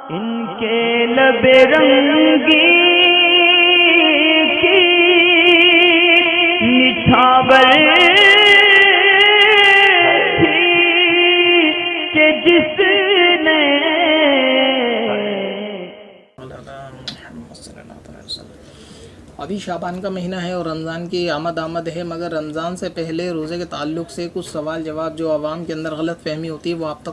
इनके लबे रंगी की निछावर थी कि जिसने अभी शाबान का महीना है और रमज़ान की आमद है, मगर रमज़ान से पहले रोज़े के ताल्लुक़ से कुछ सवाल जवाब जो आवाम के अंदर गलत फहमी होती है वो आप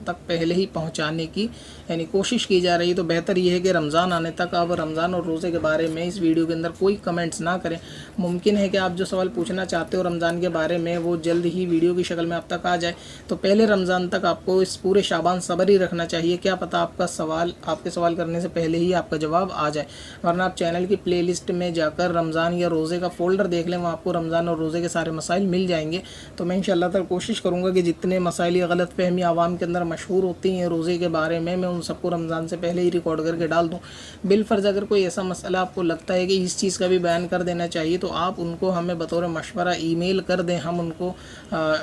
तक पहले ही पहुंचाने की यानी कोशिश की जा रही है। तो बेहतर ये है कि रमज़ान आने तक आप रमज़ान और रोज़े के बारे में इस वीडियो के अंदर कोई कमेंट्स ना करें। मुमकिन है कि आप जो सवाल पूछना चाहते हो रमज़ान के बारे में वो जल्द ही वीडियो की शक्ल में आप तक आ जाए। तो पहले रमज़ान तक आपको इस पूरे शाबान सब्र ही रखना चाहिए, क्या पता आपके सवाल करने से पहले ही आपका जवाब आ जाए। वरना आप चैनल की प्ले लिस्ट में जाकर रमज़ान या रोज़े का फ़ोल्डर देख लें, वहाँ आपको रमज़ान और रोज़े के सारे मसाइल मिल जाएंगे। तो मैं इंशाअल्लाह ताला कोशिश करूँगा कि जितने मसाइल या गलत फहमी आवाम के अंदर मशहूर होती हैं रोज़े के बारे में, मैं उन सबको रमज़ान से पहले ही रिकॉर्ड करके डाल दूँ। बिलफ़र्ज़ अगर कोई ऐसा मसला आपको लगता है कि इस चीज़ का भी बयान कर देना चाहिए तो आप उनको हमें बतौर मशवरा ईमेल कर दें, हम उनको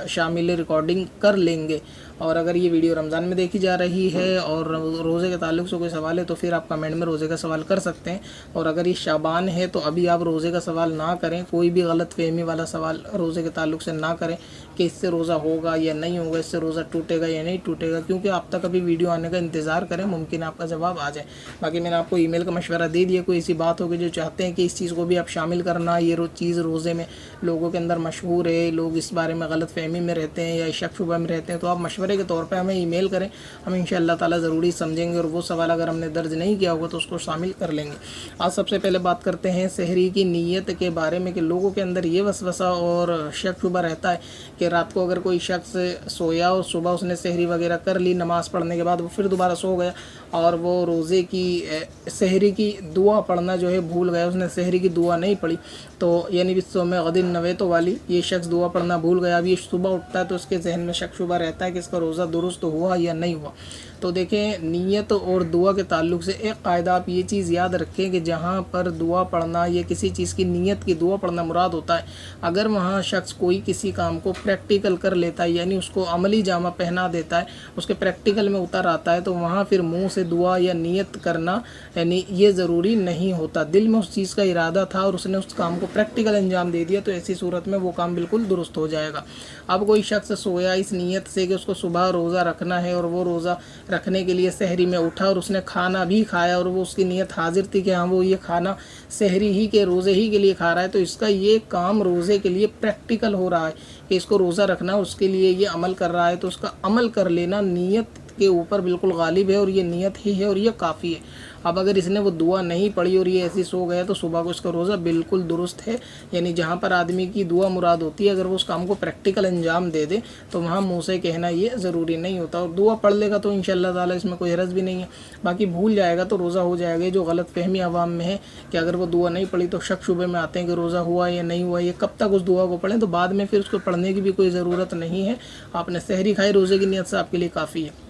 शामिल रिकॉर्डिंग कर लेंगे। और अगर ये वीडियो रमज़ान में देखी जा रही है और रोज़े के ताल्लुक़ से कोई सवाल है तो फिर आप कमेंट में रोज़े का सवाल कर सकते हैं। और अगर ये शाबान है तो अभी आप रोज़े का सवाल ना करें, कोई भी गलत फहमी वाला सवाल रोज़े के ताल्लुक़ से ना करें कि इससे रोज़ा होगा या नहीं होगा, इससे रोज़ा टूटेगा या नहीं टूटेगा, क्योंकि आप तक अभी वीडियो आने का इंतज़ार करें, मुमकिन आपका जवाब आ जाए। बाकी मैंने आपको ईमेल का मशवरा दे दिया। कोई ऐसी बात होगी जो चाहते हैं कि इस चीज़ को भी आप शामिल करना, ये चीज़ रोज़े में लोगों के अंदर मशहूर है, लोग इस बारे में गलत फहमी में रहते हैं या शक शुबा में रहते हैं, तो आप मशवरे के तौर पर हमें ईमेल करें, हम इंशाअल्लाह ताला ज़रूरी समझेंगे और वो सवाल अगर हमने दर्ज नहीं किया होगा तो उसको शामिल कर लेंगे। आज सबसे पहले बात करते हैं सहरी की नीयत के बारे में कि लोगों के अंदर ये वसवसा और शक शुबा रहता है कि रात को अगर कोई शख्स सोया और सुबह उसने सहरी वगैरह कर ली, नमाज़ पढ़ने के बाद वो फिर दोबारा सो गया और वो रोज़े की सहरी की दुआ पढ़ना जो है भूल गया, उसने सहरी की दुआ नहीं पढ़ी, तो यानी बिस्सो में गदिन नवेतो वाली ये शख्स दुआ पढ़ना भूल गया। अब ये सुबह उठता है तो उसके जहन में शक शुबा रहता है कि इसका रोज़ा दुरुस्त हुआ या नहीं हुआ। तो देखें, नीयत और दुआ के ताल्लुक़ से एक क़ायदा आप ये चीज़ याद रखें कि जहाँ पर दुआ पढ़ना या किसी चीज़ की नीयत की दुआ पढ़ना मुराद होता है, अगर वहाँ शख्स कोई किसी काम को प्रैक्टिकल कर लेता है यानी उसको अमली जामा पहना देता है, उसके प्रैक्टिकल में उतर आता है, तो वहाँ फिर मुँह से दुआ या नीयत करना यानी ये ज़रूरी नहीं होता। दिल में उस चीज़ का इरादा था और उसने उस काम को प्रैक्टिकल अंजाम दे दिया तो ऐसी सूरत में वो काम बिल्कुल दुरुस्त हो जाएगा। अब कोई शख्स सोया इस नीयत से कि उसको सुबह रोज़ा रखना है और वो रोज़ा रखने के लिए सहरी में उठा और उसने खाना भी खाया और वो उसकी नीयत हाजिर थी कि हाँ वो ये खाना सहरी ही के रोज़े ही के लिए खा रहा है, तो इसका ये काम रोज़े के लिए प्रैक्टिकल हो रहा है कि इसको रोज़ा रखना, उसके लिए ये अमल कर रहा है, तो उसका अमल कर लेना नीयत के ऊपर बिल्कुल गालिब है और ये नीयत ही है और ये काफ़ी है। अब अगर इसने वो दुआ नहीं पढ़ी और ये ऐसी सो गया तो सुबह को इसका रोज़ा बिल्कुल दुरुस्त है। यानी जहाँ पर आदमी की दुआ मुराद होती है, अगर वो उस काम को प्रैक्टिकल अंजाम दे दे तो वहाँ मुँह से कहना ये ज़रूरी नहीं होता। और दुआ पढ़ लेगा तो इंशाअल्लाह ताला इसमें कोई हरज भी नहीं है, बाकी भूल जाएगा तो रोज़ा हो जाएगा। जो गलत फहमी आवाम में है कि अगर वो दुआ नहीं पढ़ी तो शक शुबे में आते हैं कि रोज़ा हुआ या नहीं हुआ, ये कब तक उस दुआ को पढ़ें, तो बाद में फिर उसको पढ़ने की भी कोई ज़रूरत नहीं है। आपने सहरी खाई रोज़े की नीयत से आपके लिए काफ़ी है।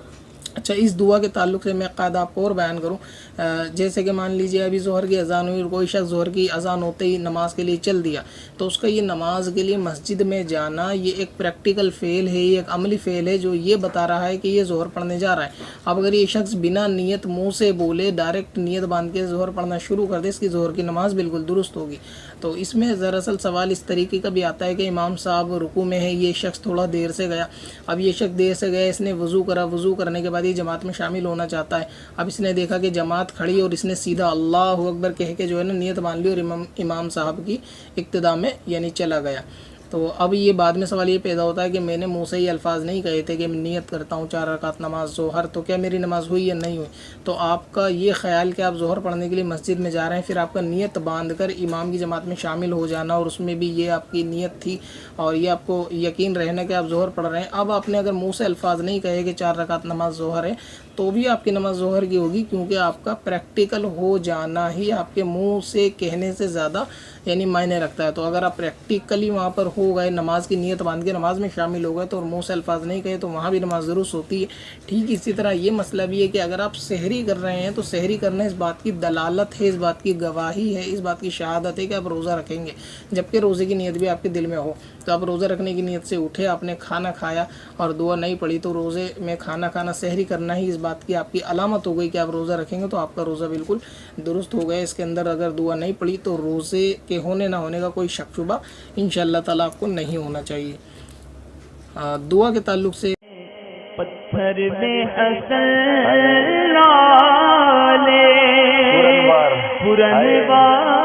अच्छा, इस दुआ के ताल्लुक़ से मैं क़ायदा आपको और बयान करूँ। जैसे कि मान लीजिए अभी ज़ोहर की अज़ान हुई और कोई शख्स ज़ोहर की अज़ान होते ही नमाज़ के लिए चल दिया, तो उसका ये नमाज के लिए मस्जिद में जाना ये एक प्रैक्टिकल फ़ेल है, ये एक अमली फ़ेल है जो ये बता रहा है कि ये ज़ोहर पढ़ने जा रहा है। अब अगर ये शख्स बिना नीयत मुँह से बोले डायरेक्ट नीयत बांध के ज़ोहर पढ़ना शुरू कर दे, इसकी ज़ोहर की नमाज़ बिल्कुल दुरुस्त होगी। तो इसमें दरअसल सवाल इस तरीके का भी आता है कि इमाम साहब रुकू में है, ये शख्स थोड़ा देर से गया, अब ये शख्स देर से गया, इसने वज़ू करा, वज़ू करने के बाद ये जमात में शामिल होना चाहता है। अब इसने देखा कि जमात खड़ी और इसने सीधा अल्लाहु अकबर कह के जो है ना नीयत मान ली और इमाम साहब की इक्तिदा में यानी चला गया। तो अब ये बाद में सवाल ये पैदा होता है कि मैंने मुँह से ही अल्फाज नहीं कहे थे कि मैं नियत करता हूँ 4 रकात नमाज ज़ोहर, तो क्या मेरी नमाज़ हुई या नहीं हुई। तो आपका ये ख्याल कि आप ज़ोहर पढ़ने के लिए मस्जिद में जा रहे हैं, फिर आपका नियत बांध कर इमाम की जमात में शामिल हो जाना और उसमें भी ये आपकी नियत थी और ये आपको यकीन रहना कि आप ज़ोहर पढ़ रहे हैं। अब आपने अगर मुँह से अल्फाज नहीं कहे कि 4 रकात नमाज ज़ोहर है तो भी आपकी नमाज ज़ोहर की होगी, क्योंकि आपका प्रैक्टिकल हो जाना ही आपके मुंह से कहने से ज़्यादा यानी मायने रखता है। तो अगर आप प्रैक्टिकली वहाँ पर हो गए, नमाज की नीयत बांध के नमाज में शामिल हो गए तो मुँह से अल्फाज नहीं कहे तो वहाँ भी नमाज दुरुस्त होती है। ठीक इसी तरह ये मसला भी है कि अगर आप सहरी कर रहे हैं तो सहरी करना इस बात की दलालत है, इस बात की गवाही है, इस बात की शहादत है कि आप रोज़ा रखेंगे, जबकि रोज़े की नीयत भी आपके दिल में हो। तो आप रोज़ा रखने की नीयत से उठे, आपने खाना खाया और दुआ नहीं पढ़ी, तो रोज़े में खाना खाना सहरी करना ही इस बात की आपकी अलामत हो गई कि आप रोज़ा रखेंगे तो आपका रोज़ा बिल्कुल दुरुस्त हो गया। इसके अंदर अगर दुआ नहीं पड़ी तो रोज़े के होने ना होने का कोई शक शुबा इंशाअल्लाह ताला आपको नहीं होना चाहिए। दुआ के ताल्लुक से पत्थर में हसन लाले पुरनवार